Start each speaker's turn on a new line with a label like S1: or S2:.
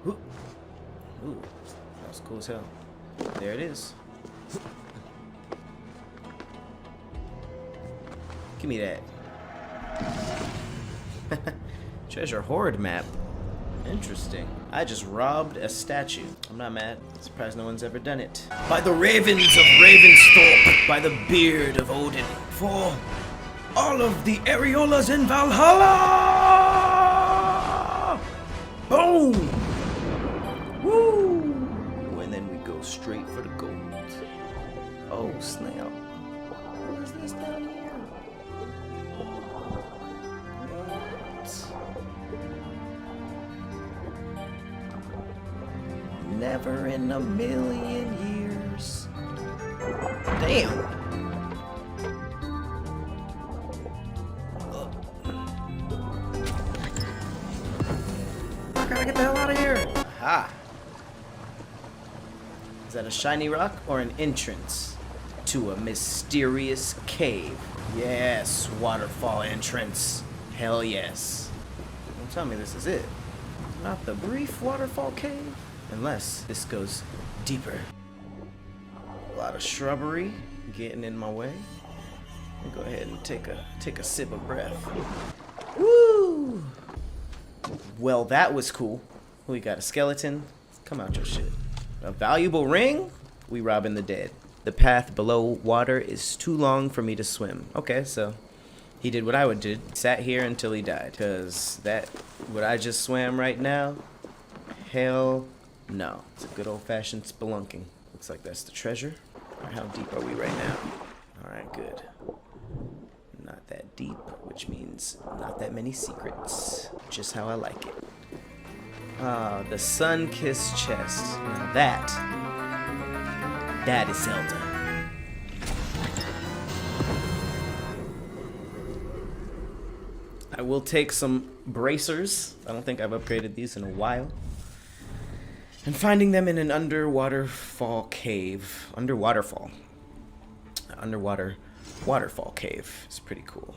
S1: Ooh, that was cool as hell. There it is. Give me that. Treasure hoard map. Interesting. I just robbed a statue. I'm not mad. Surprised no one's ever done it. By the ravens of Ravensthorpe, by the beard of Odin, for all of the areolas in Valhalla! Boom! Woo! And then we go straight for the gold. Oh, snap. What is this down here? Never in a million years. Damn. I gotta get the hell out of here. Aha. Is that a shiny rock or an entrance to a mysterious cave? Yes, waterfall entrance. Hell yes. Don't tell me this is it. Not the brief waterfall cave. Unless this goes deeper. A lot of shrubbery getting in my way. I'll go ahead and take a sip of breath. Woo! Well, that was cool. We got a skeleton. Come out your shit. A valuable ring? We robbing the dead. The path below water is too long for me to swim. Okay, so he did what I would do. Sat here until he died. Cause what I just swam right now, hell no. It's a good old-fashioned spelunking. Looks like that's the treasure. Alright, how deep are we right now? Alright, good. Not that deep, which means not that many secrets. Just how I like it. Ah, the sun-kissed chest. Now that is Zelda. I will take some bracers. I don't think I've upgraded these in a while. And finding them in an underwater waterfall cave is pretty cool.